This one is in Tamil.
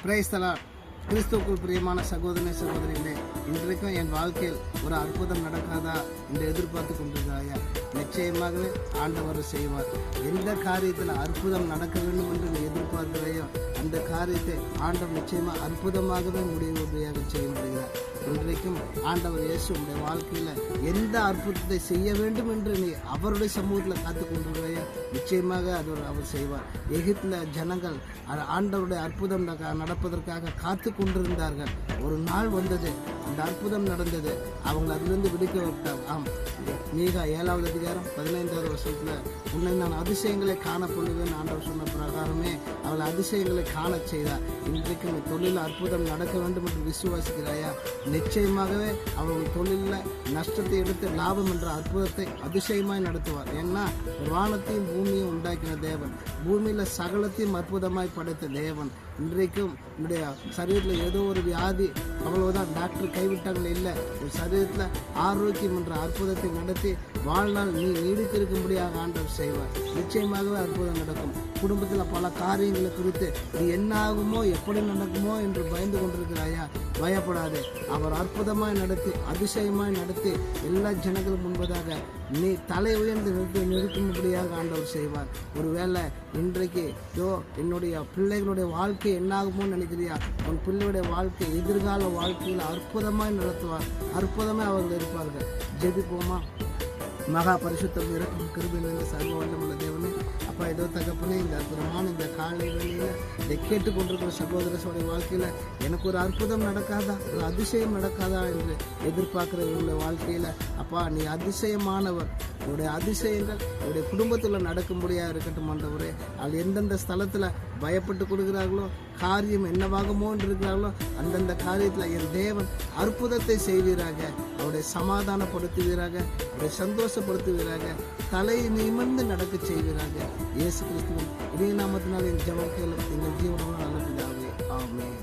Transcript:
Praise the Lord. கிறிஸ்துவுக்குள் பிரியமான சகோதரனே சகோதரிகளே, இன்றைக்கும் என் வாழ்க்கையில் ஒரு அற்புதம் நடக்காதா என்று எதிர்பார்த்து கொண்டிருக்கிறாயா? நிச்சயமாகவே ஆண்டவர் செய்வார். எந்த காரியத்தில் அற்புதம் நடக்க வேண்டும் என்று நீ எதிர்பார்க்கிறாயோ அந்த காரியத்தை ஆண்டவர் நிச்சயமாக அற்புதமாகவே முடிவுபடியாக செய்ய முடிகிறார். இன்றைக்கும் ஆண்டவர் இயேசு உடைய வாழ்க்கையில் எந்த அற்புதத்தை செய்ய வேண்டும் என்று நீ அவருடைய சமூகத்தில் காத்து கொண்டிருக்கிறாயோ நிச்சயமாக அது அவர் செய்வார். எகிப்தில் ஜனங்கள் ஆண்டவருடைய அற்புதம் நடப்பதற்காக காத்து கொண்டிருந்தார்கள். ஒரு நாள் வந்தது, அந்த அற்புதம் நடந்தது, அவங்க அதிலிருந்து விடுக்க விட்டார். ஆம், மீகா 7வது அதிகாரம் 15வது வருஷத்துல உன்னை நான் அதிசயங்களை காண பண்ணுவேன் ஆண்டவர் சொன்ன பிரகாரமே அவளை அதிசயங்களை காண செய்தார். இன்றைக்கு நீ தொழிலில் அற்புதம் நடக்க வேண்டும் என்று விசுவாசிக்கிறாயா? நிச்சயமாகவே அவள் தொழிலில் நஷ்டத்தை எடுத்து லாபம் என்ற அற்புதத்தை அதிசயமாய் நடத்துவார். ஏன்னா வானத்தையும் பூமியும் உண்டாக்கின தேவன், பூமியில் சகலத்தையும் அற்புதமாய் படைத்த தேவன். இன்றைக்கும் என்னுடைய சரீரத்தில் ஏதோ ஒரு வியாதி, அவ்வளவுதான், டாக்டர் கைவிட்டாங்களே இல்லை, ஒரு சரீரத்தில் ஆரோக்கியம் என்ற அற்புதத்தை நடத்தி வாழ்நாள் நீ நீடித்திருக்கும்படியாக ஆண்டவர் செய்வார். நிச்சயமாகவே அற்புதம் நடக்கும். குடும்பத்தில் பல காரியங்களை குறித்து நீ என்ன ஆகுமோ எப்படி நடக்குமோ என்று பயந்து கொண்டிருக்கிறாயா? பயப்படாதே. அவர் அற்புதமாய் நடத்தி அதிசயமாய் நடத்தி எல்லா ஜனங்களும் முன்பதாக நீ தலை உயர்ந்து நிறுத்தும்படியாக ஆண்டவர் செய்வார். ஒருவேளை இன்றைக்கு என்னுடைய பிள்ளைகளுடைய வாழ்க்கை என்னாகுமோ நினைக்கிறியா? உன் பிள்ளையுடைய வாழ்க்கை எதிர்கால வாழ்க்கையில் அற்புதமாய் நடத்துவார். அற்புதமாய் அவர்கள் இருப்பார்கள். ஜெபிப்போமா? மகா பரிசுத்தம் இறக்கும் கிருபை நிறைந்த சர்வ வல்லமுள்ள தேவனே, அப்பா, ஏதோ தகப்பனே, இந்த அற்புதமான இந்த காலை வேளையில் இதை கேட்டுக்கொண்டிருக்கிற சகோதரர்களுடைய வாழ்க்கையில் எனக்கு ஒரு அற்புதம் நடக்காதா, ஒரு அதிசயம் நடக்காதா என்று எதிர்பார்க்கிறவங்களுடைய வாழ்க்கையில் அப்பா நீ அதிசயமானவர். என்னுடைய அதிசயங்கள் என்னுடைய குடும்பத்தில் நடக்கும்படியாக இருக்கட்டும் ஆண்டவரே. அது எந்தெந்த ஸ்தலத்தில் பயப்பட்டு கொடுக்கிறார்களோ, காரியம் என்னவாகுமோ என்று இருக்கிறார்களோ அந்தந்த காரியத்தில் என் தேவன் அற்புதத்தை செய்வீராக, அவருடைய சமாதானப்படுத்துவீராக, அவருடைய சந்தோஷப்படுத்துவீராக, தலையை நிமிர்ந்து நடக்க செய்வீராக. இயேசு கிறிஸ்துவின் இணைய நாமத்தினால் என் ஜெபம் கேளும். எங்கள் ஜீவனமும் நல்ல பிதாவே. ஆமென்.